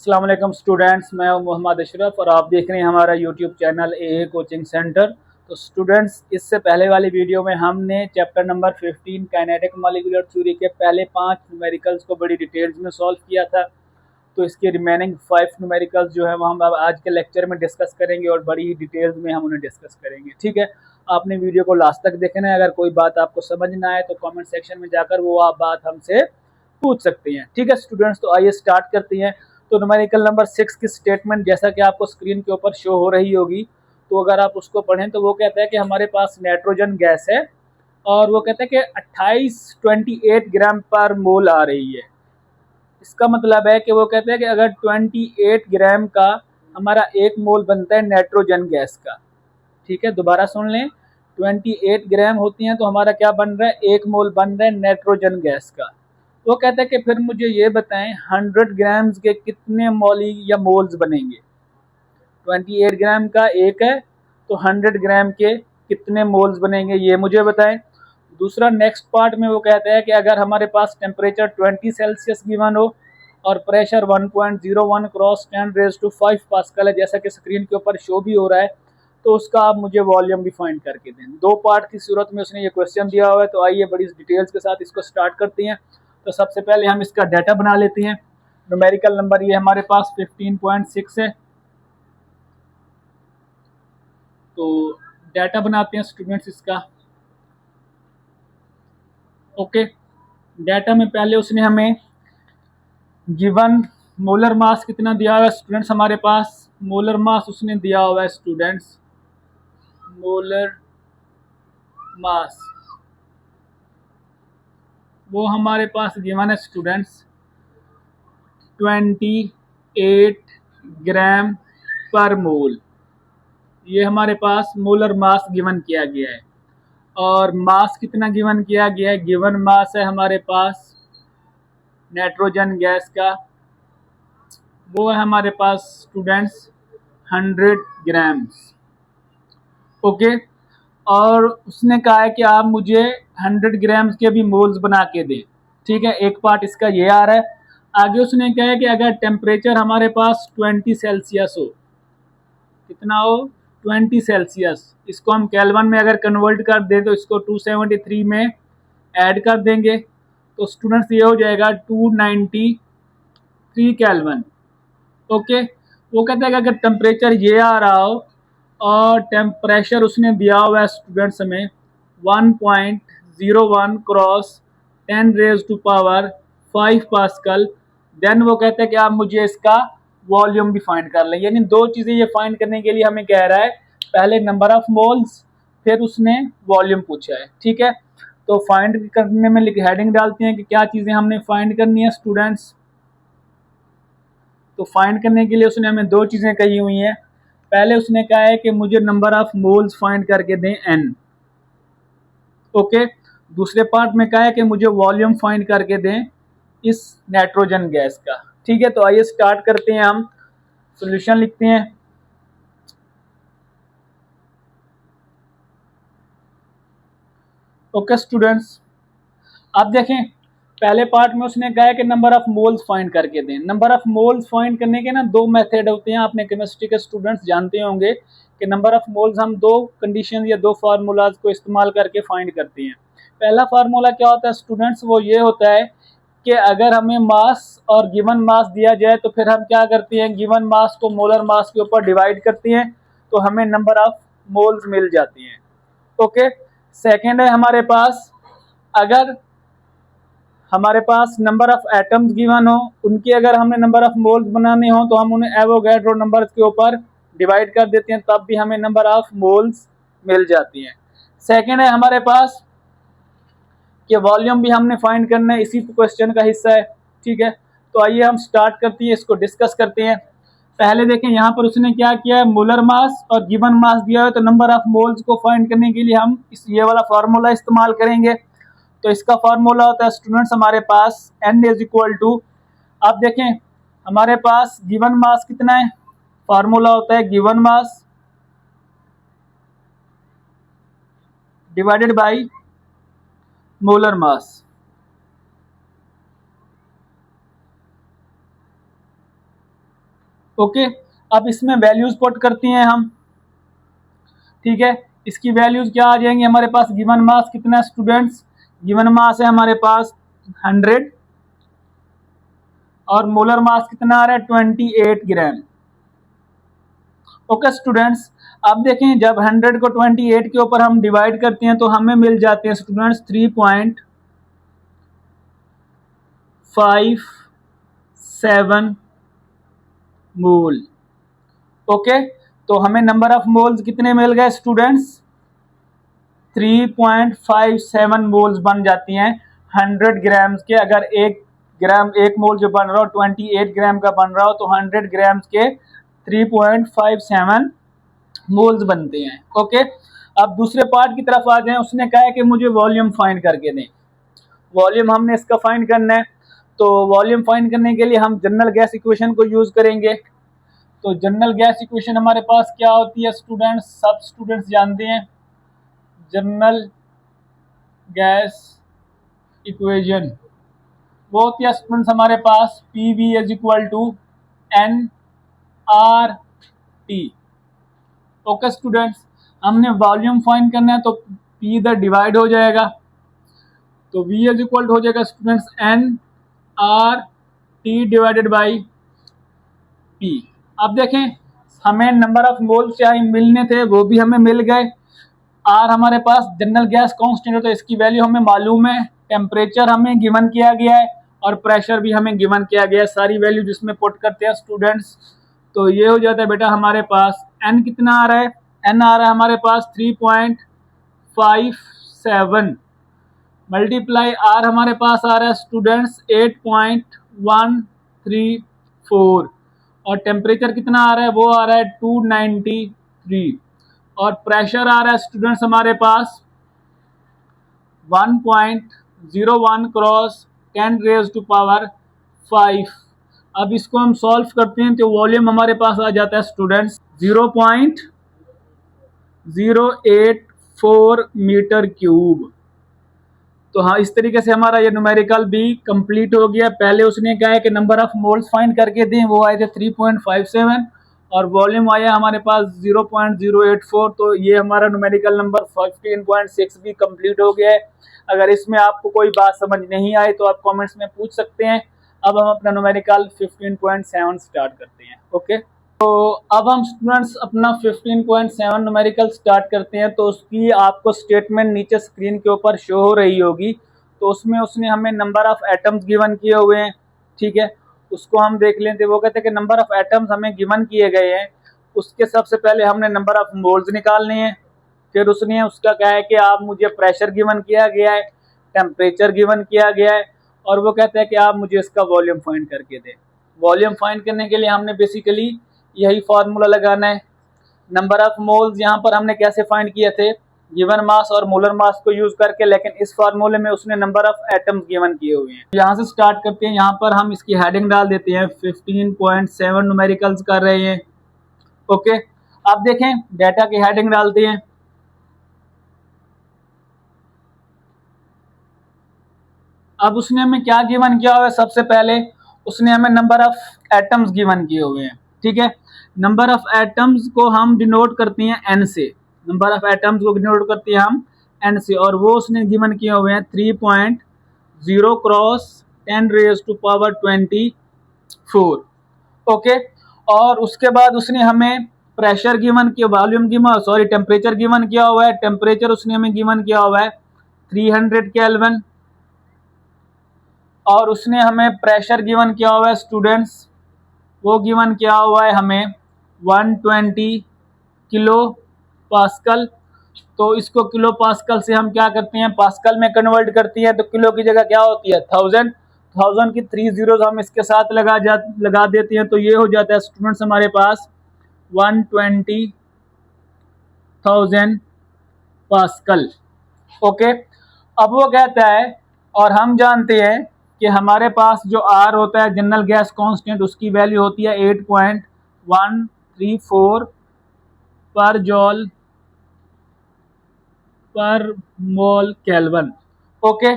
अस्सलाम वालेकुम स्टूडेंट्स, मैं हूं मोहम्मद अशरफ और आप देख रहे हैं हमारा यूट्यूब चैनल ए कोचिंग सेंटर। तो स्टूडेंट्स, इससे पहले वाली वीडियो में हमने chapter number 15 kinetic molecular theory के पहले 5 न्यूमेरिकल्स को बड़ी डिटेल्स में सॉल्व किया था। तो इसके रिमेनिंग 5 न्यूमेरिकल्स जो है वो हम अब आज के लेक्चर में डिस्कस करेंगे और बड़ी डिटेल्स में हम उन्हें डिस्कस करेंगे। ठीक है, आपने वीडियो को लास्ट तक देखना है। अगर कोई बात आपको समझ ना आए तो कमेंट सेक्शन में जाकर वो आप बात हमसे पूछ सकते हैं। ठीक है स्टूडेंट्स, तो आइए स्टार्ट करते हैं। तो न्यूमेरिकल नंबर 6 की स्टेटमेंट जैसा कि आपको स्क्रीन के ऊपर शो हो रही होगी, तो अगर आप उसको पढ़ें तो वो कहता है कि हमारे पास नाइट्रोजन गैस है और वो कहता है कि 28 ग्राम पर मोल आ रही है। इसका मतलब है कि वो कहते हैं कि अगर 28 ग्राम का हमारा 1 मोल बनता है नाइट्रोजन गैस का। ठीक है, दोबारा सुन लें, 28 ग्राम होती हैं तो हमारा क्या बन रहा है, 1 मोल बन रहा है नाइट्रोजन गैस का। वो कहता है कि फिर मुझे ये बताएं 100 ग्राम्स के कितने मॉली या मोल्स बनेंगे। 28 ग्राम का एक है तो 100 ग्राम के कितने मोल्स बनेंगे ये मुझे बताएं। दूसरा नेक्स्ट पार्ट में वो कहता है कि अगर हमारे पास टेम्परेचर 20 सेल्सियस गिवन हो और प्रेशर 1.01 क्रॉस 10⁵ पास्कल है, जैसा कि स्क्रीन के ऊपर शो भी हो रहा है, तो उसका आप मुझे वॉल्यूम भी फाइंड करके दें। 2 पार्ट की सूरत में उसने ये क्वेश्चन दिया हुआ है। तो आइए बड़ी डिटेल्स के साथ इसको स्टार्ट करते हैं। तो सबसे पहले हम इसका डाटा बना लेते हैं। न्यूमेरिकल नंबर ये हमारे पास 15.6 है। तो डाटा बनाते हैं स्टूडेंट्स इसका। ओके, डाटा में पहले उसने हमें गिवन मोलर मास कितना दिया हुआ है स्टूडेंट्स। हमारे पास मोलर मास उसने दिया हुआ है स्टूडेंट्स, मोलर मास वो हमारे पास गिवन है स्टूडेंट्स 28 ग्राम पर मोल। ये हमारे पास मोलर मास गिवन किया गया है। और मास कितना गिवन किया गया है, गिवन मास है हमारे पास नाइट्रोजन गैस का, वो है हमारे पास स्टूडेंट्स 100 ग्राम्स। ओके, और उसने कहा है कि आप मुझे 100 ग्राम्स के भी मोल्स बना के दें। ठीक है, एक पार्ट इसका ये आ रहा है। आगे उसने कहा है कि अगर टेम्परेचर हमारे पास 20 सेल्सियस हो, कितना हो, 20 सेल्सियस, इसको हम केल्विन में अगर कन्वर्ट कर दें तो इसको 273 में ऐड कर देंगे तो स्टूडेंट्स ये हो जाएगा 293 केल्विन। ओके, वो कहते हैं कि अगर टेम्परेचर ये आ रहा हो और टेम्परेचर उसने दिया हुआ है स्टूडेंट्स हमें 1.01 क्रॉस 10⁵ पास्कल, देन वो कहते हैं कि आप मुझे इसका वॉल्यूम भी फाइंड कर लें। यानी 2 चीज़ें ये फाइंड करने के लिए हमें कह रहा है, पहले नंबर ऑफ मोल्स, फिर उसने वॉल्यूम पूछा है। ठीक है, तो फाइंड करने में हेडिंग डालते हैं कि क्या चीज़ें हमने फाइंड करनी है स्टूडेंट्स। तो फाइंड करने के लिए उसने हमें 2 चीज़ें कही हुई हैं। पहले उसने कहा है कि मुझे नंबर ऑफ मोल्स फाइंड करके दें n। ओके, दूसरे पार्ट में कहा है कि मुझे वॉल्यूम फाइंड करके दें इस नाइट्रोजन गैस का। ठीक है, तो आइए स्टार्ट करते हैं। हम सॉल्यूशन लिखते हैं। ओके स्टूडेंट्स, अब देखें पहले पार्ट में उसने कहा है कि नंबर ऑफ मोल्स फाइंड करके दें। नंबर ऑफ मोल्स फाइंड करने के ना 2 मेथड होते हैं, आपने केमिस्ट्री के स्टूडेंट्स जानते होंगे कि नंबर ऑफ मोल्स हम 2 कंडीशन या 2 फार्मूलाज को इस्तेमाल करके फाइंड करते हैं। पहला फार्मूला क्या होता है स्टूडेंट्स, वो ये होता है कि अगर हमें मास और गिवन मास दिया जाए तो फिर हम क्या करते हैं, गिवन मास को मोलर मास के ऊपर डिवाइड करते हैं तो हमें नंबर ऑफ मोल्स मिल जाती हैं। ओके, सेकेंड है हमारे पास, अगर हमारे पास नंबर ऑफ एटम्स गिवन हो, उनके अगर हमें नंबर ऑफ मोल्स बनाने हो तो हम उन्हें एवोगैड्रो नंबर्स के ऊपर डिवाइड कर देते हैं, तब भी हमें नंबर ऑफ मोल्स मिल जाती हैं। सेकेंड है हमारे पास कि वॉल्यूम भी हमने फाइंड करना है, इसी क्वेश्चन का हिस्सा है। ठीक है, तो आइए हम स्टार्ट करते हैं, इसको डिस्कस करते हैं। पहले देखें यहाँ पर उसने क्या किया है, मोलर मास और गिवन मास दिया है, तो नंबर ऑफ मोल्स को फाइंड करने के लिए हम ये वाला फार्मूला इस्तेमाल करेंगे। तो इसका फार्मूला होता है स्टूडेंट्स हमारे पास n इज इक्वल टू, आप देखें हमारे पास गिवन मास कितना है, फार्मूला होता है given mass divided by molar mass. Okay, अब इसमें वैल्यूज पुट करती हैं हम, ठीक है। इसकी वैल्यूज क्या आ जाएंगी हमारे पास, गिवन मास कितना है स्टूडेंट्स, गिवन मास है हमारे पास 100 और मोलर मास कितना आ रहा है 28 ग्राम। ओके स्टूडेंट्स, अब देखें जब 100 को 28 के ऊपर हम डिवाइड करते हैं तो हमें मिल जाते हैं स्टूडेंट्स 3.57 मोल। ओके, तो हमें नंबर ऑफ मोल्स कितने मिल गए स्टूडेंट्स, 3.57 मोल्स बन जाती हैं 100 ग्राम्स के। अगर एक ग्राम एक मोल जो बन रहा हो 28 ग्राम का बन रहा हो तो 100 ग्राम्स के 3.57 मोल्स बनते हैं। ओके, अब दूसरे पार्ट की तरफ आ जाएं। उसने कहा है कि मुझे वॉल्यूम फाइंड करके दें। वॉल्यूम हमने इसका फाइंड करना है, तो वॉल्यूम फाइंड करने के लिए हम जनरल गैस इक्वेशन को यूज करेंगे। तो जनरल गैस इक्वेशन हमारे पास क्या होती है स्टूडेंट्स, सब स्टूडेंट्स जानते हैं। जनरल गैस इक्वेशन वो होती है स्टूडेंट्स हमारे पास PV is equal to NRT। Okay students, हमने वॉल्यूम फाइंड करना है तो P इधर डिवाइड हो जाएगा, तो V इज इक्वल हो जाएगा students NRT divided by P। अब देखें हमें नंबर ऑफ मोल्स चाहे मिलने थे वो भी हमें मिल गए। R हमारे पास जनरल गैस कांस्टेंट है तो इसकी वैल्यू हमें मालूम है। टेम्परेचर हमें गिवन किया गया है और प्रेशर भी हमें गिवन किया गया है। सारी वैल्यू जिसमें पुट करते हैं स्टूडेंट्स, तो ये हो जाता है बेटा हमारे पास N कितना आ रहा है, N आ रहा है हमारे पास 3.57 मल्टीप्लाई R हमारे पास आ रहा है स्टूडेंट्स 8.134 और टेम्परेचर कितना आ रहा है, वो आ रहा है 293 और प्रेशर आ रहा है स्टूडेंट्स हमारे पास 1.01 क्रॉस 10 रेज टू पावर 5। अब इसको हम सॉल्व करते हैं तो वॉल्यूम हमारे पास आ जाता है स्टूडेंट्स 0.084 मीटर क्यूब। तो हाँ, इस तरीके से हमारा ये न्यूमेरिकल भी कंप्लीट हो गया। पहले उसने कहा है कि नंबर ऑफ मोल्स फाइंड करके दें, वो आए थे 3.57 और वॉल्यूम आया हमारे पास 0.084। तो ये हमारा न्यूमेरिकल नंबर 15.6 भी कंप्लीट हो गया है। अगर इसमें आपको कोई बात समझ नहीं आए तो आप कमेंट्स में पूछ सकते हैं। अब हम अपना न्यूमेरिकल 15.7 स्टार्ट करते हैं। ओके, तो अब हम स्टूडेंट्स अपना 15.7 न्यूमेरिकल स्टार्ट करते हैं। तो उसकी आपको स्टेटमेंट नीचे स्क्रीन के ऊपर शो हो रही होगी। तो उसमें उसने हमें नंबर ऑफ एटम्स गिवन किए हुए हैं, ठीक है, उसको हम देख लेते हैं। वो कहते हैं कि नंबर ऑफ एटम्स हमें गिवन किए गए हैं, उसके सबसे पहले हमने नंबर ऑफ मोल्स निकालने हैं। फिर उसने उसका कहा है कि आप मुझे प्रेशर गिवन किया गया है, टेम्परेचर गिवन किया गया है और वो कहता है कि आप मुझे इसका वॉल्यूम फाइंड करके दें। वॉल्यूम फाइंड करने के लिए हमने बेसिकली यही फार्मूला लगाना है। नंबर ऑफ मोल्स यहाँ पर हमने कैसे फाइंड किए थे, गिवन मास और मोलर मास को यूज करके, लेकिन इस फार्मूले में उसने नंबर ऑफ एटम्स गिवन किए हुए हैं। यहाँ से स्टार्ट करते हैं। यहाँ पर हम इसकी हेडिंग डाल देते हैं 15.7 न्यूमेरिकल्स कर रहे हैं। ओके, अब देखें डेटा की हेडिंग डालते हैं। अब उसने हमें क्या गिवन किया हुआ है, सबसे पहले उसने हमें नंबर ऑफ एटम्स गिवन किए हुए हैं, ठीक है। नंबर ऑफ एटम्स को हम डिनोट करते हैं N से, नंबर ऑफ एटम्स को डिनोट करते हैं हम N से, और वो उसने गिवन किए हुए हैं 3.0 cross 10 raise to power 24। Okay, और उसके बाद उसने हमें प्रेशर गिवन किया, volume given, sorry temperature given किया हुआ है। टेम्परेचर उसने हमें गिवन किया हुआ है 300 केल्विन और उसने हमें प्रेशर गिवन किया हुआ है स्टूडेंट्स, वो गिवन किया हुआ है हमें 120 किलो पास्कल। तो इसको किलो पास्कल से हम क्या करते हैं, पास्कल में कन्वर्ट करती हैं, तो किलो की जगह क्या होती है 1000। 1000 की 3 जीरोस हम इसके साथ लगा देते हैं, तो ये हो जाता है स्टूडेंट्स हमारे पास 120,000 पास्कल। ओके, अब वो कहता है, और हम जानते हैं कि हमारे पास जो R होता है जनरल गैस कांस्टेंट, उसकी वैल्यू होती है 8.134 पर जॉल पर मोल केल्विन। ओके,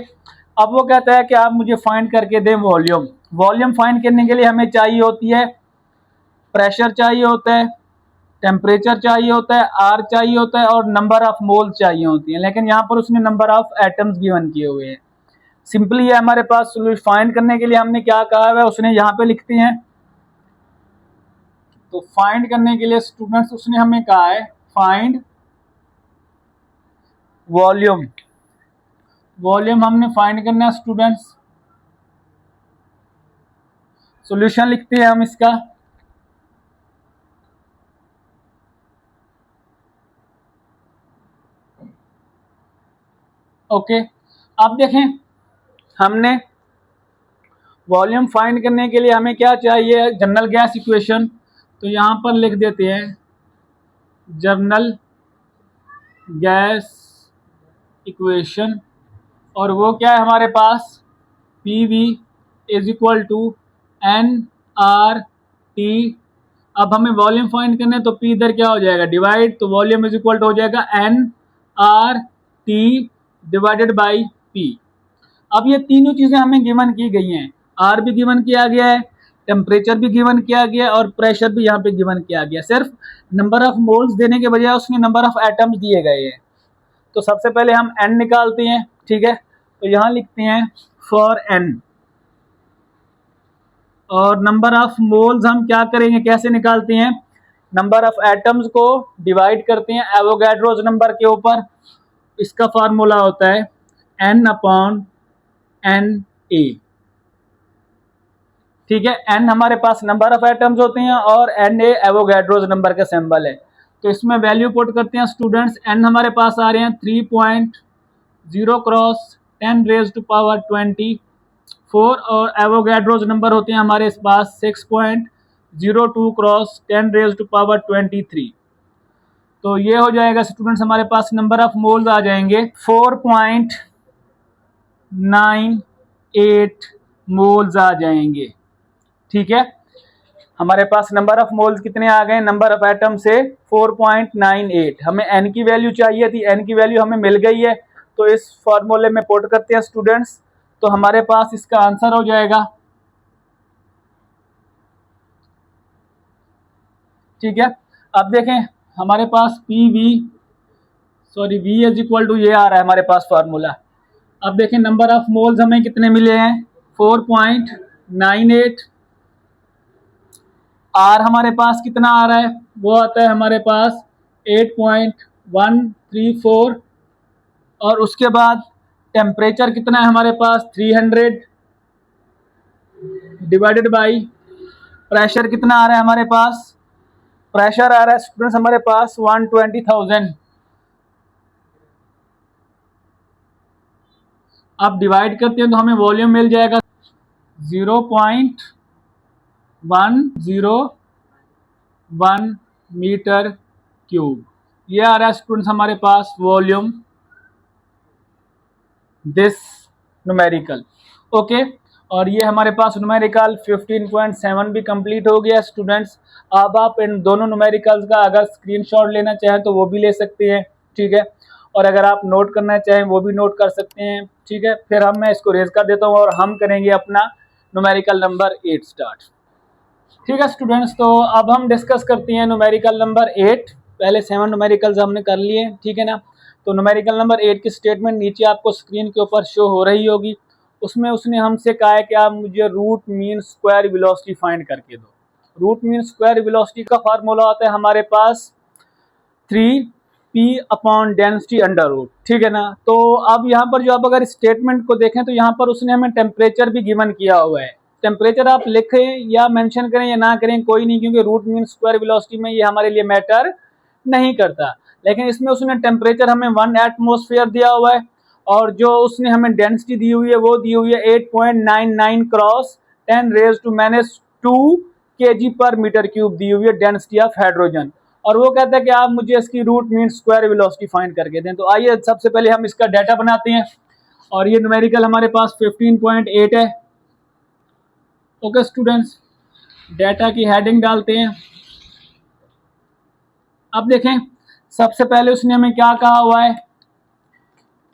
अब वो कहता है कि आप मुझे फाइंड करके दें वॉल्यूम। वॉल्यूम फाइंड करने के लिए हमें चाहिए होती है प्रेशर चाहिए होता है, टेम्परेचर चाहिए होता है, आर चाहिए होता है और नंबर ऑफ मोल चाहिए होती है। लेकिन यहाँ पर उसने नंबर ऑफ एटम्स गिवन किए हुए हैं। सिंपली ये हमारे पास फाइंड करने के लिए हमने क्या कहा है उसने यहाँ पे लिखते हैं। तो फाइंड करने के लिए स्टूडेंट्स उसने हमें कहा है फाइंड वॉल्यूम। वॉल्यूम हमने फाइंड करना है स्टूडेंट्स। सॉल्यूशन लिखते हैं हम इसका। ओके, अब देखें हमने वॉल्यूम फाइंड करने के लिए हमें क्या चाहिए, जनरल गैस इक्वेशन। तो यहाँ पर लिख देते हैं जनरल गैस इक्वेशन, और वो क्या है हमारे पास P V is equal to N R T. अब हमें वॉल्यूम फाइंड करना है तो पी इधर क्या हो जाएगा डिवाइड, तो वॉल्यूम इज इक्वल टू हो जाएगा N R T divided by P. अब ये तीनों चीजें हमें गिवन की गई हैं, आर भी गिवन किया गया है, टेम्परेचर भी गिवन किया गया है और प्रेशर भी यहाँ पे गिवन किया गया है। सिर्फ नंबर ऑफ मोल्स देने के बजाय उसने नंबर ऑफ एटम्स दिए गए हैं। तो सबसे पहले हम एन निकालते हैं, ठीक है। तो यहाँ लिखते हैं फॉर एन, और नंबर ऑफ मोल्स हम क्या करेंगे, कैसे निकालते हैं, नंबर ऑफ एटम्स को डिवाइड करते हैं एवोगैड्रोस नंबर के ऊपर। इसका फार्मूला होता है n अपॉन एन ए, ठीक है। n हमारे पास नंबर ऑफ एटम्स होते हैं और एन ए एवोगैड्रोस नंबर का सिंबल है। तो इसमें वैल्यू पुट करते हैं स्टूडेंट्स। n हमारे पास आ रहे हैं 3.0 क्रॉस 10 रेज टू पावर 24, और एवोगैड्रोस नंबर होते हैं हमारे पास 6.02 क्रॉस 10 रेज टू पावर 23। तो ये हो जाएगा स्टूडेंट्स, हमारे पास नंबर ऑफ मोल्स आ जाएंगे 4.98 मोल्स आ जाएंगे, ठीक है। हमारे पास नंबर ऑफ मोल्स कितने आ गए, नंबर ऑफ एटम से 4.98। हमें एन की वैल्यू चाहिए थी, एन की वैल्यू हमें मिल गई है। तो इस फॉर्मूले में पुट करते हैं स्टूडेंट्स, तो हमारे पास इसका आंसर हो जाएगा, ठीक है। अब देखें हमारे पास V इज इक्वल टू ये आ रहा है हमारे पास फार्मूला। अब देखें नंबर ऑफ मोल्स हमें कितने मिले हैं 4.98, आर हमारे पास कितना आ रहा है, वो आता है हमारे पास 8.134, और उसके बाद टेम्परेचर कितना है हमारे पास 300 डिवाइडेड बाई प्रेशर कितना आ रहा है हमारे पास, प्रेशर आ रहा है स्टूडेंट्स हमारे पास 120,000। अब डिवाइड करते हैं तो हमें वॉल्यूम मिल जाएगा 0.101 मीटर क्यूब। ये आ रहा है स्टूडेंट्स हमारे पास वॉल्यूम दिस न्यूमेरिकल, ओके। और ये हमारे पास न्यूमेरिकल 15.7 भी कंप्लीट हो गया स्टूडेंट्स। अब आप इन दोनों न्यूमेरिकल्स का अगर स्क्रीनशॉट लेना चाहें तो वो भी ले सकते हैं, ठीक है। और अगर आप नोट करना चाहें वो भी नोट कर सकते हैं, ठीक है। फिर मैं इसको रेज कर देता हूँ और हम करेंगे अपना न्यूमेरिकल नंबर 8 स्टार्ट, ठीक है स्टूडेंट्स। तो अब हम डिस्कस करते हैं न्यूमेरिकल नंबर 8। पहले 7 न्यूमेरिकल्स हमने कर लिए, ठीक है ना। तो न्यूमेरिकल नंबर 8 की स्टेटमेंट नीचे आपको स्क्रीन के ऊपर शो हो रही होगी। उसमें उसने हमसे कहा है कि आप मुझे root mean square velocity find करके दो। रूट मीन स्क्वायर वेलोसिटी का फार्मूला होता है हमारे पास 3p upon density under root, ठीक है ना। तो अब यहाँ पर जो आप अगर स्टेटमेंट को देखें तो यहाँ पर उसने हमें टेम्परेचर भी गिवन किया हुआ है। टेम्परेचर आप लिखें या मेंशन करें या ना करें कोई नहीं, क्योंकि रूट मीन स्क्वायर वेलोसिटी में ये हमारे लिए मैटर नहीं करता। लेकिन इसमें उसने टेम्परेचर हमें 1 एटमॉस्फेयर दिया हुआ है, और जो उसने हमें डेंसिटी दी हुई है वो दी हुई है 8.99 क्रॉस 10 रेज टू -2 kg पर मीटर क्यूब दी हुई है डेंसिटी ऑफ हाइड्रोजन। और वो कहता है कि आप मुझे इसकी root mean square velocity find करके दें। तो आइए सबसे पहले हम इसका डाटा बनाते हैं, और ये न्यूमेरिकल हमारे पास 15.8 है, ओके स्टूडेंट्स। डाटा की हेडिंग डालते हैं। अब देखें सबसे पहले उसने हमें क्या कहा हुआ है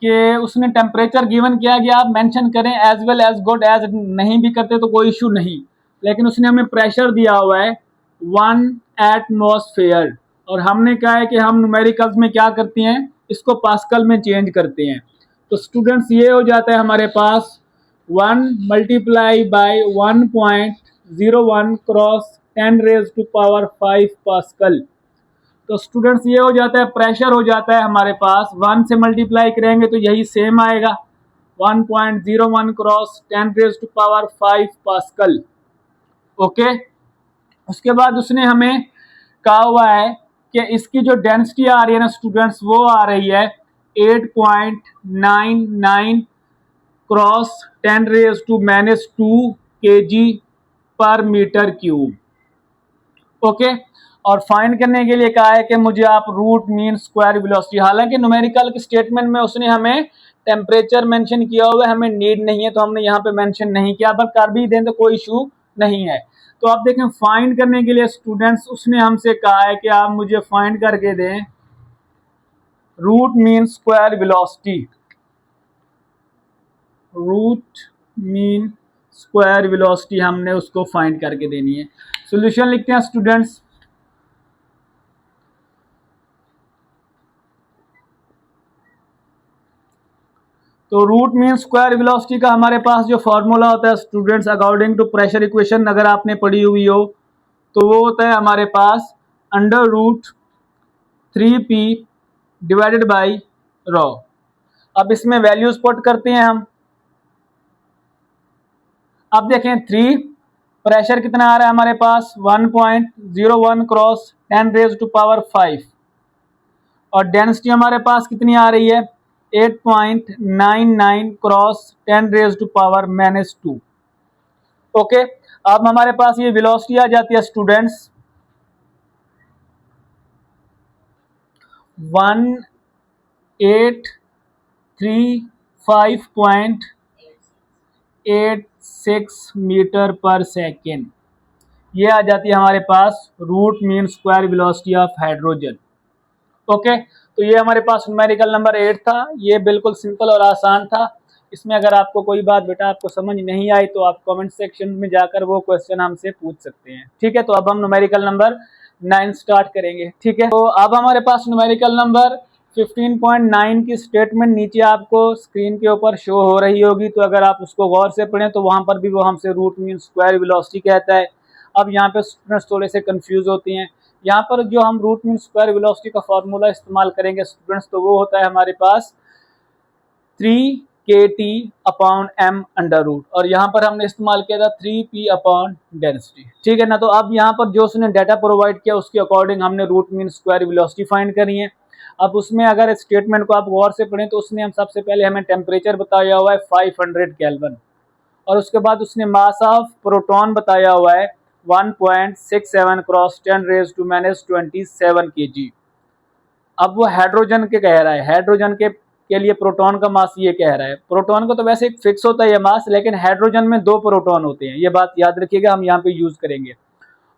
कि उसने टेम्परेचर गिवन किया गया, आप मेंशन करें as well as good, as नहीं भी करते तो कोई इशू नहीं। लेकिन उसने हमें प्रेशर दिया हुआ है 1 एटमॉस्फेयर। और हमने कहा है कि हम न्यूमेरिकल्स में क्या करते हैं, इसको पास्कल में चेंज करते हैं। तो स्टूडेंट्स ये हो जाता है हमारे पास 1 मल्टीप्लाई बाई 1.01 क्रॉस 10⁻⁵ पास्कल। तो स्टूडेंट्स ये हो जाता है, प्रेशर हो जाता है हमारे पास 1 से मल्टीप्लाई करेंगे तो यही सेम आएगा 1.01 क्रॉस 10⁻⁵ पास्कल। ओके, उसके बाद उसने हमें कहा हुआ है कि इसकी जो डेंसिटी आ रही है ना स्टूडेंट्स, वो आ रही है 8.99 क्रॉस 10⁻⁻² kg पर मीटर क्यूब। ओके, और फाइंड करने के लिए कहा है कि मुझे आप रूट मीन स्क्वायर वेलोसिटी, हालांकि न्यूमेरिकल के स्टेटमेंट में उसने हमें टेम्परेचर मेंशन किया हुआ है, हमें नीड नहीं है तो हमने यहाँ पे मेंशन नहीं किया, पर कर भी दें तो कोई इशू नहीं है। तो आप देखें, फाइंड करने के लिए स्टूडेंट्स उसने हमसे कहा है कि आप मुझे फाइंड करके दें root mean square velocity, root mean square velocity हमने उसको फाइंड करके देनी है। सॉल्यूशन लिखते हैं स्टूडेंट्स। तो रूट मीन स्क्वायर वेलोसिटी का हमारे पास जो फॉर्मूला होता है students, according to pressure equation, अगर आपने पढ़ी हुई हो तो वो होता है हमारे पास √3p डिवाइडेड बाई ρ। अब इसमें वैल्यूज पुट करते हैं हम। अब देखें 3, प्रेशर कितना आ रहा है हमारे पास 1.01 क्रॉस 10⁻⁵, और डेंसिटी हमारे पास कितनी आ रही है 8.99 क्रॉस 10⁻⁻²। ओके, अब हमारे पास ये वेलोसिटी आ जाती है स्टूडेंट्स 1835.86 मीटर पर सेकेंड। ये आ जाती है हमारे पास root mean square velocity of hydrogen. Okay, तो ये हमारे पास न्यूमेरिकल नंबर 8 था। ये बिल्कुल सिंपल और आसान था। इसमें अगर आपको कोई बात बेटा आपको समझ नहीं आई तो आप कमेंट सेक्शन में जाकर वो क्वेश्चन हमसे पूछ सकते हैं। ठीक है, तो अब हम न्यूमेरिकल नंबर 9 स्टार्ट करेंगे। ठीक है, तो अब हमारे पास न्यूमेरिकल नंबर 15.9 की स्टेटमेंट नीचे आपको स्क्रीन के ऊपर शो हो रही होगी। तो अगर आप उसको गौर से पढ़ें तो वहाँ पर भी वो हमसे रूट मीन स्क्वायर वेलोसिटी कहता है। अब यहाँ पे स्टूडेंट्स थोड़े से कंफ्यूज होती हैं। यहाँ पर जो हम रूट मीन स्क्वायर वेलोसिटी का फॉर्मूला इस्तेमाल करेंगे स्टूडेंट्स, तो वो होता है हमारे पास 3kT/m अंडर रूट, और यहाँ पर हमने इस्तेमाल किया था 3p/ डेंसिटी। ठीक है ना, तो अब यहाँ पर जो उसने डाटा प्रोवाइड किया उसके अकॉर्डिंग हमने root mean square velocity find करी है। अब उसमें अगर स्टेटमेंट को आप गौर से पढ़ें तो उसने हम सबसे पहले हमें टेम्परेचर बताया हुआ है 500 केल्विन, और उसके बाद उसने मास ऑफ प्रोटॉन बताया हुआ है 1.67 क्रॉस 10⁻⁻27 kg। अब वो हाइड्रोजन के कह रहा है, हाइड्रोजन के लिए प्रोटॉन का मास ये कह रहा है। प्रोटॉन का तो वैसे एक फिक्स होता है ये मास, लेकिन हाइड्रोजन में 2 प्रोटॉन होते हैं, ये बात याद रखिएगा, हम यहाँ पे यूज करेंगे।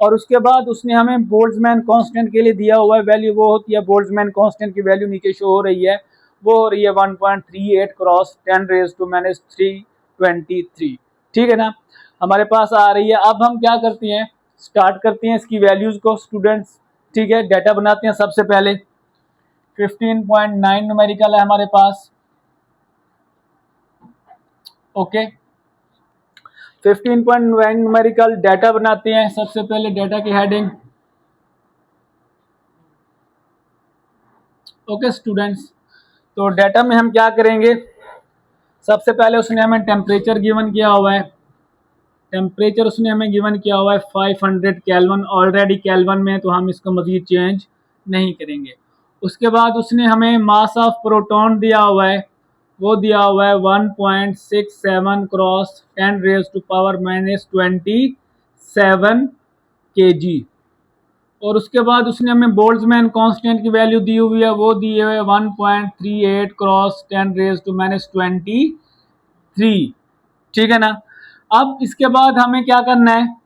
और उसके बाद उसने हमें बोल्ट्जमैन कांस्टेंट के लिए दिया हुआ है वैल्यू, वो होती है बोल्ट्जमैन कांस्टेंट की वैल्यू नीचे शो हो रही है, वो हो रही है 1.38 क्रॉस 10⁻³ ठीक है ना, हमारे पास आ रही है। अब हम क्या करते हैं, स्टार्ट करते हैं इसकी वैल्यूज को स्टूडेंट्स। ठीक है, डाटा बनाते हैं। सबसे पहले 15.9 न्यूमेरिकल है हमारे पास। ओके, 15.9 न्यूमेरिकल डाटा बनाते हैं। सबसे पहले डाटा की हेडिंग। ओके स्टूडेंट्स, तो डाटा में हम क्या करेंगे, सबसे पहले उसने हमें टेम्परेचर गिवन किया हुआ है। टेम्परेचर उसने हमें गिवन किया हुआ है 500 केल्विन, ऑलरेडी केल्विन में, तो हम इसको मजीद चेंज नहीं करेंगे। उसके बाद उसने हमें मास ऑफ प्रोटॉन दिया हुआ है, वो दिया हुआ है 1.67 क्रॉस 10⁻⁻27 kg। और उसके बाद उसने हमें बोल्ट्जमैन कांस्टेंट की वैल्यू दी हुई है, वो दी हुई है 1.38 क्रॉस 10⁻⁻23। ठीक है ना। अब इसके बाद हमें क्या करना है,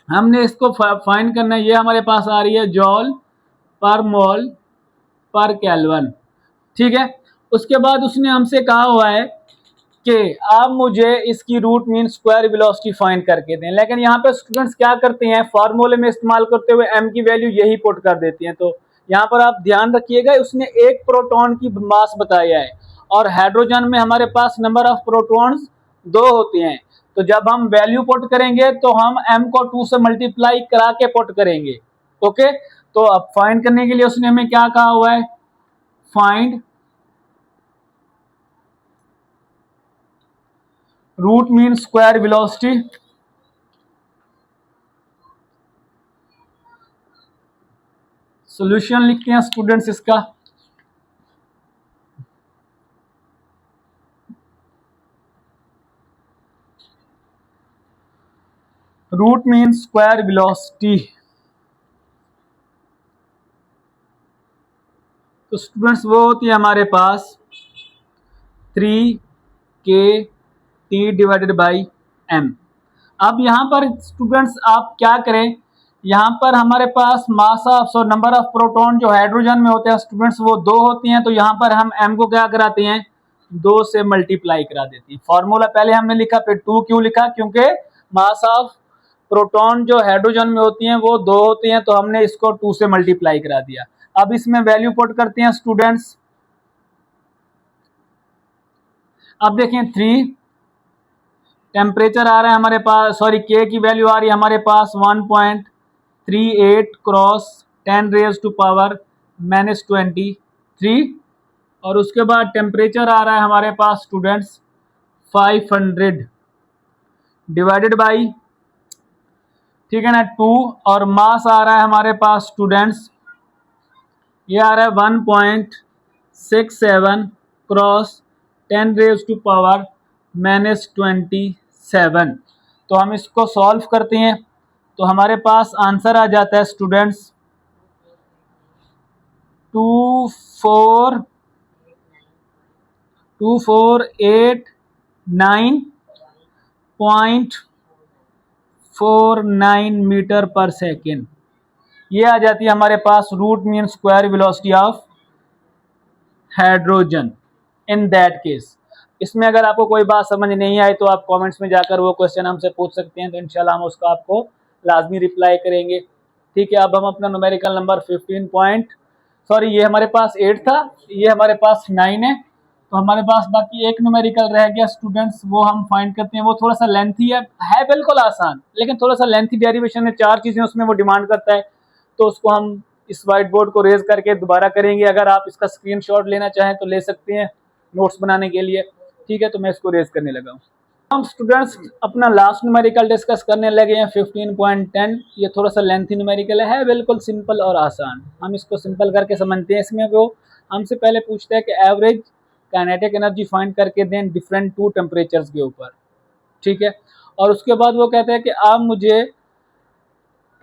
हमने इसको फाइंड करना है। ये हमारे पास आ रही है जॉल पर मोल पर केल्विन। ठीक है, उसके बाद उसने हमसे कहा हुआ है के अब मुझे इसकी root mean square velocity find करके दें। लेकिन यहाँ पे स्टूडेंट्स क्या करते हैं, फार्मूले में इस्तेमाल करते हुए m की वैल्यू यही पुट कर देती हैं। तो यहाँ पर आप ध्यान रखिएगा, उसने एक प्रोटॉन की मास बताया है और हाइड्रोजन में हमारे पास नंबर ऑफ प्रोटॉन्स 2 होते हैं। तो जब हम वैल्यू पुट करेंगे तो हम m को 2 से मल्टीप्लाई करा के पुट करेंगे। ओके, तो अब फाइंड करने के लिए उसने हमें क्या कहा हुआ है, find root mean square velocity solution लिखते हैं स्टूडेंट्स इसका। रूट मीन स्क्वायर वेलोसिटी, तो स्टूडेंट्स वो होती है हमारे पास 3kT डिवाइडेड बाई m। अब यहाँ पर स्टूडेंट्स आप क्या करें, यहाँ पर हमारे पास mass of number of proton जो हाइड्रोजन में होते हैं स्टूडेंट्स वो 2 होती हैं। तो यहाँ पर हम m को क्या कराते हैं, 2 से मल्टीप्लाई करा देते हैं। फॉर्मूला पहले हमने लिखा, फिर 2 क्यों लिखा, क्योंकि मास ऑफ प्रोटॉन जो हाइड्रोजन में होती हैं वो 2 होती हैं, तो हमने इसको 2 से मल्टीप्लाई करा दिया। अब इसमें वैल्यू पुट करते हैं स्टूडेंट्स। अब देखें 3, टेम्परेचर आ रहा है हमारे पास, सॉरी के की वैल्यू आ रही है हमारे पास 1.38 क्रॉस 10 रेज टू पावर -23, और उसके बाद टेम्परेचर आ रहा है हमारे पास स्टूडेंट्स 500 डिवाइडेड बाई, ठीक है ना, 2, और मास आ रहा है हमारे पास स्टूडेंट्स, ये आ रहा है 1.67 क्रॉस 10 रेज टू पावर -27। तो हम इसको सॉल्व करते हैं तो हमारे पास आंसर आ जाता है स्टूडेंट्स 2489.49 मीटर पर सेकेंड। ये आ जाती है हमारे पास root mean square velocity of hydrogen in that case. इसमें अगर आपको कोई बात समझ नहीं आई तो आप कमेंट्स में जाकर वो क्वेश्चन हमसे पूछ सकते हैं, तो इंशाल्लाह हम उसका आपको लाजमी रिप्लाई करेंगे। ठीक है, अब हम अपना न्यूमेरिकल नंबर ये हमारे पास 8 था, ये हमारे पास 9 है, तो हमारे पास बाकी एक न्यूमेरिकल रह गया स्टूडेंट्स, वो हम फाइंड करते हैं। वो थोड़ा सा लेंथी है बिल्कुल आसान, लेकिन थोड़ा सा लेंथी डेरिवेशन है, 4 चीज़ें उसमें वो डिमांड करता है, तो उसको हम इस वाइट बोर्ड को रेज करके दोबारा करेंगे। अगर आप इसका स्क्रीनशॉट लेना चाहें तो ले सकते हैं नोट्स बनाने के लिए। ठीक है, तो मैं इसको रेज करने लगा हूँ। हम स्टूडेंट्स अपना लास्ट न्यूमेरिकल डिस्कस करने लगे हैं 15.10। ये थोड़ा सा लेंथी न्यूमेरिकल है बिल्कुल सिंपल और आसान। हम इसको सिंपल करके समझते हैं। इसमें वो हमसे पहले पूछता है कि एवरेज काइनेटिक एनर्जी फाइंड करके दें डिफरेंट 2 टेम्परेचर्स के ऊपर। ठीक है, और उसके बाद वो कहता है कि आप मुझे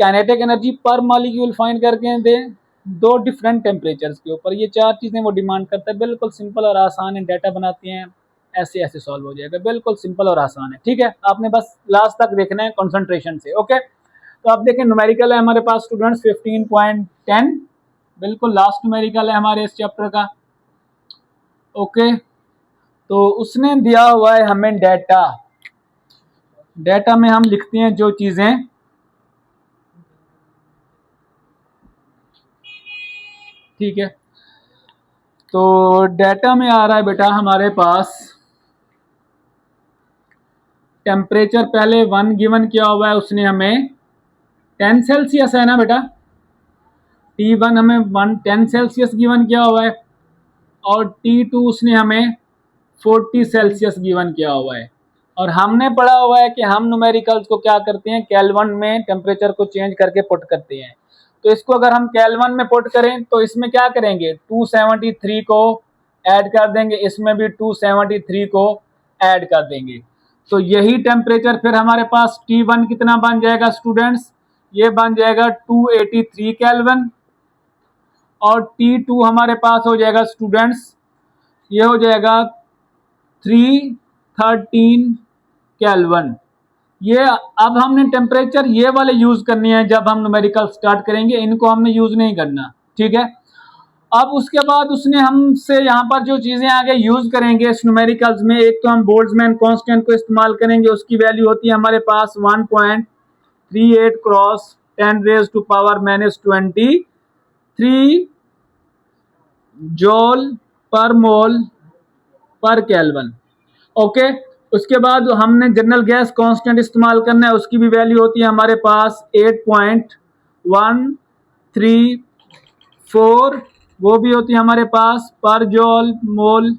काइनेटिक एनर्जी पर मॉलिक्यूल फाइंड करके दें 2 डिफरेंट टेम्परेचर्स के ऊपर। ये 4 चीज़ें वो डिमांड करता है। बिल्कुल सिंपल और आसान है, डाटा बनाते हैं ऐसे सॉल्व हो जाएगा, बिल्कुल सिंपल और आसान है। ठीक है, आपने बस लास्ट तक देखना है कंसंट्रेशन से। ओके, तो आप देखें न्यूमेरिकल है हमारे पास स्टूडेंट्स 15.10, बिल्कुल लास्ट न्यूमेरिकल है हमारे इस चैप्टर का। ओके, तो उसने दिया हुआ है हमें डाटा में हम लिखते हैं जो चीज़ें, ठीक है, तो डाटा में आ रहा है बेटा हमारे पास टेम्परेचर पहले 1 गिवन किया हुआ है उसने हमें 10 सेल्सियस है ना बेटा, T1 हमें 10 सेल्सियस गिवन किया हुआ है, और T2 उसने हमें 40 सेल्सियस गिवन किया हुआ है। और हमने पढ़ा हुआ है कि हम न्यूमेरिकल्स को क्या करते हैं, केल्विन में टेम्परेचर को चेंज करके पुट करते हैं। तो इसको अगर हम केल्विन में पुट करें तो इसमें क्या करेंगे, 273 को ऐड कर देंगे, इसमें भी 273 को ऐड कर देंगे। तो यही टेम्परेचर फिर हमारे पास T1 कितना बन जाएगा स्टूडेंट्स, ये बन जाएगा 283 केल्विन, और T2 हमारे पास हो जाएगा स्टूडेंट्स, ये हो जाएगा 313 केल्विन। ये अब हमने टेम्परेचर ये वाले यूज करनी है जब हम न्यूमेरिकल स्टार्ट करेंगे, इनको हमने यूज नहीं करना। ठीक है, अब उसके बाद उसने हमसे यहाँ पर जो चीजें आगे यूज करेंगे न्यूमेरिकल्स में, एक तो हम बोल्ट्जमैन कांस्टेंट को इस्तेमाल करेंगे, उसकी वैल्यू होती है हमारे पास 1.38 क्रॉस 10⁻⁻23 जॉल पर मोल पर केल्विन। ओके, उसके बाद हमने जनरल गैस कांस्टेंट इस्तेमाल करना है, उसकी भी वैल्यू होती है हमारे पास 8.134, वो भी होती है हमारे पास पर जॉल मोल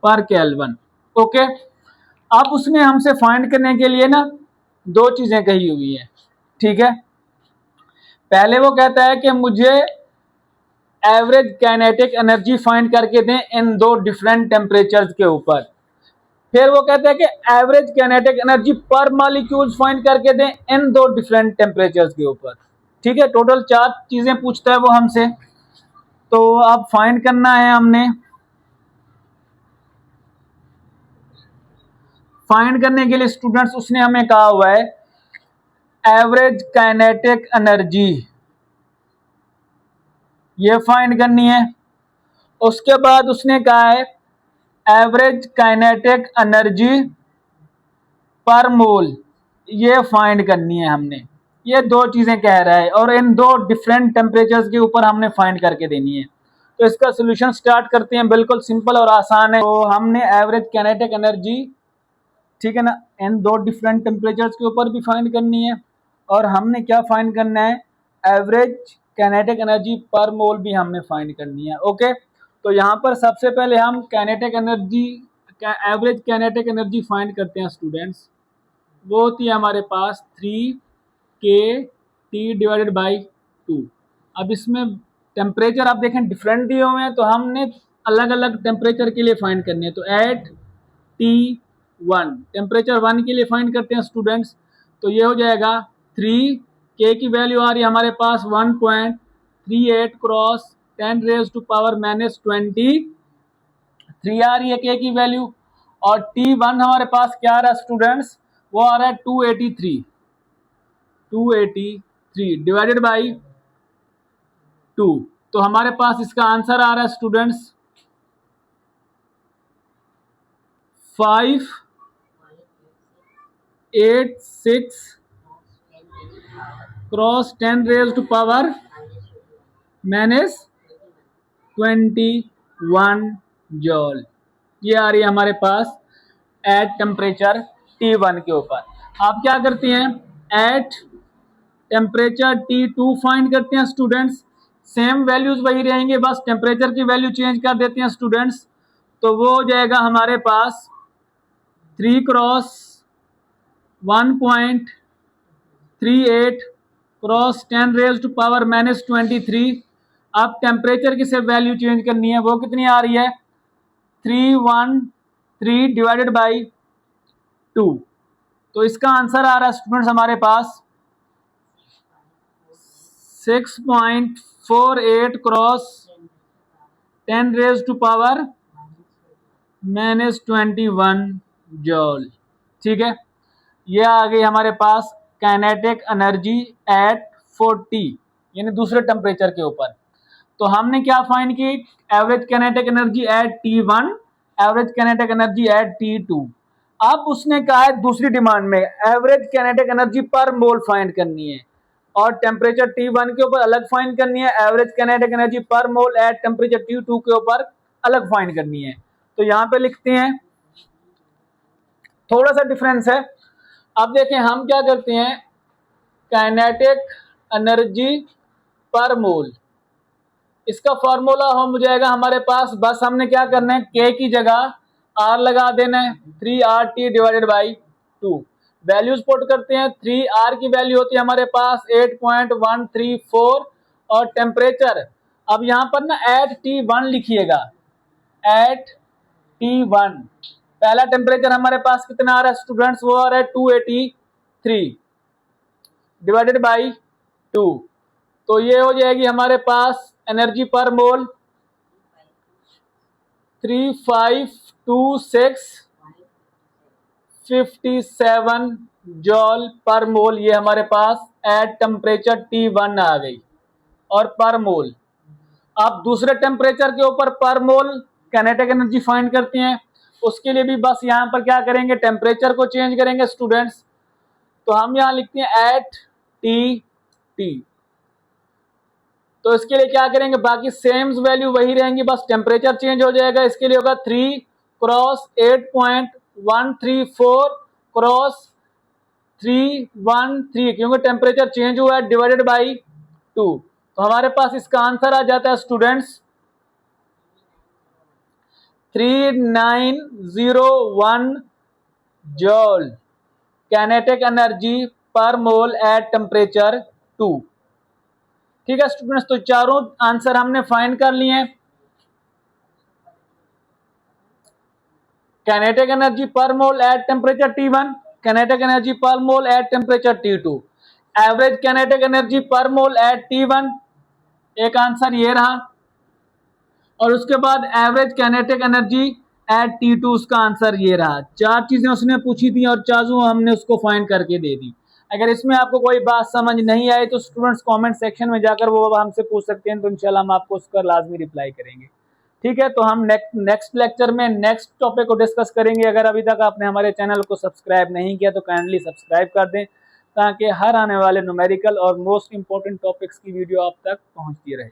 पर केल्विन। ओके, अब उसने हमसे फाइंड करने के लिए ना दो चीजें कही हुई है, ठीक है। पहले वो कहता है कि मुझे एवरेज काइनेटिक एनर्जी फाइंड करके दें इन दो डिफरेंट टेम्परेचर्स के ऊपर। फिर वो कहते हैं कि एवरेज काइनेटिक एनर्जी पर मॉलिक्यूल्स फाइंड करके दें इन दो डिफरेंट टेम्परेचर्स के ऊपर, ठीक है। टोटल 4 चीजें पूछता है वो हमसे, तो अब फाइंड करना है हमने। फाइंड करने के लिए स्टूडेंट्स उसने हमें कहा हुआ है एवरेज काइनेटिक एनर्जी, ये फाइंड करनी है। उसके बाद उसने कहा है एवरेज काइनेटिक एनर्जी पर मोल, ये फाइंड करनी है हमने। ये दो चीजें कह रहा है और इन दो डिफरेंट टेम्परेचर्स के ऊपर हमने फाइंड करके देनी है। तो इसका सोल्यूशन स्टार्ट करते हैं, बिल्कुल सिंपल और आसान है। तो हमने एवरेज काइनेटिक एनर्जी, ठीक है ना, इन दो डिफरेंट टेम्परेचर्स के ऊपर भी फाइंड करनी है, और हमने क्या फाइंड करना है, एवरेज काइनेटिक एनर्जी पर मोल भी हमने फाइंड करनी है। ओके, तो यहाँ पर सबसे पहले हम kinetic energy, average kinetic energy find करते हैं स्टूडेंट्स। वो होती है हमारे पास 3kT/2। अब इसमें टेम्परेचर आप देखें डिफरेंट दिए हुए हैं, तो हमने अलग अलग टेम्परेचर के लिए फाइंड करनी है। तो एट T1 टेम्परेचर 1 के लिए फाइंड करते हैं स्टूडेंट्स, तो ये हो जाएगा 3 K की वैल्यू आ रही है हमारे पास 1.38 क्रॉस 10⁻⁻23 आ रही है K की वैल्यू, और T1 हमारे पास क्या आ रहा है स्टूडेंट्स, वो आ रहा है 283 डिवाइडेड बाई 2। तो हमारे पास इसका आंसर आ रहा है स्टूडेंट्स 586 क्रॉस 10⁻⁻21 जॉल। ये आ रही है हमारे पास एट टेम्परेचर T1 के ऊपर। आप क्या करते हैं, एट टेम्परेचर T2 फाइंड करते हैं स्टूडेंट्स। सेम वैल्यूज वही रहेंगे, बस टेम्परेचर की वैल्यू चेंज कर देते हैं स्टूडेंट्स। तो वो हो जाएगा हमारे पास 3 क्रॉस 1.38 क्रॉस 10⁻⁻23। अब टेम्परेचर की सिर्फ वैल्यू चेंज करनी है, वो कितनी आ रही है 313 डिवाइडेड बाई 2। तो इसका आंसर आ रहा है स्टूडेंट्स हमारे पास 6.48 क्रॉस 10⁻⁻21 जॉल। ठीक है, ये आ गई हमारे पास काइनेटिक एनर्जी एट 40 यानी दूसरे टेम्परेचर के ऊपर। तो हमने क्या फाइंड की, average kinetic energy at T1, average kinetic energy at T2। अब उसने कहा है दूसरी डिमांड में एवरेज काइनेटिक एनर्जी पर मोल फाइंड करनी है, और टेम्परेचर T1 के ऊपर अलग फाइंड करनी है, average kinetic energy per mole at temperature T2 के ऊपर अलग फाइंड करनी है। तो यहाँ पे लिखते हैं, थोड़ा सा डिफरेंस है। अब देखें हम क्या करते हैं, काइनेटिक एनर्जी पर मोल, इसका फॉर्मूला हो जाएगा हमारे पास, बस हमने क्या करना है, K की जगह R लगा देना है 3RT divided by 2। Values put करते हैं, 3R की वैल्यू होती है हमारे पास 8.134, और टेम्परेचर अब यहाँ पर ना एट T1 लिखिएगा, एट T1 पहला टेम्परेचर हमारे पास कितना आ रहा है स्टूडेंट्स, वो आ रहा है 283 डिवाइडेड बाई 2। तो ये हो जाएगी हमारे पास एनर्जी पर मोल 352657 जॉल पर मोल, ये हमारे पास एट टेम्परेचर T1 आ गई, और पर मोल। आप दूसरे टेम्परेचर के ऊपर पर मोल काइनेटिक एनर्जी फाइंड करते हैं, उसके लिए भी बस यहाँ पर क्या करेंगे, टेम्परेचर को चेंज करेंगे स्टूडेंट्स। तो हम यहाँ लिखते हैं एट टी टी। तो इसके लिए क्या करेंगे, बाकी सेम वैल्यू वही रहेंगी, बस टेम्परेचर चेंज हो जाएगा। इसके लिए होगा 3 क्रॉस 8.134 क्रॉस 313, क्योंकि टेम्परेचर चेंज हुआ है, डिवाइडेड बाई 2। तो हमारे पास इसका आंसर आ जाता है students 3901 जॉल kinetic energy per mole at temperature 2। ठीक है स्टूडेंट्स, तो चारों आंसर हमने फाइंड कर लिए हैं। Kinetic energy per mole at temperature T1, kinetic energy per mole at temperature T2, average kinetic energy per mole eight T1, एक answer ये रहा, और उसके बाद average kinetic energy at T2, उसका आंसर ये रहा। चार चीजें उसने पूछी थी और चारों हमने उसको फाइंड करके दे दी। अगर इसमें आपको कोई बात समझ नहीं आई तो स्टूडेंट्स कमेंट सेक्शन में जाकर वो हमसे पूछ सकते हैं, तो इंशाल्लाह हम आपको उसका लाजमी रिप्लाई करेंगे। ठीक है, तो हम नेक्स्ट लेक्चर में नेक्स्ट टॉपिक को डिस्कस करेंगे। अगर अभी तक आपने हमारे चैनल को सब्सक्राइब नहीं किया तो काइंडली सब्सक्राइब कर दें, ताकि हर आने वाले न्यूमेरिकल और मोस्ट इंपॉर्टेंट टॉपिक्स की वीडियो आप तक पहुंचती रहे।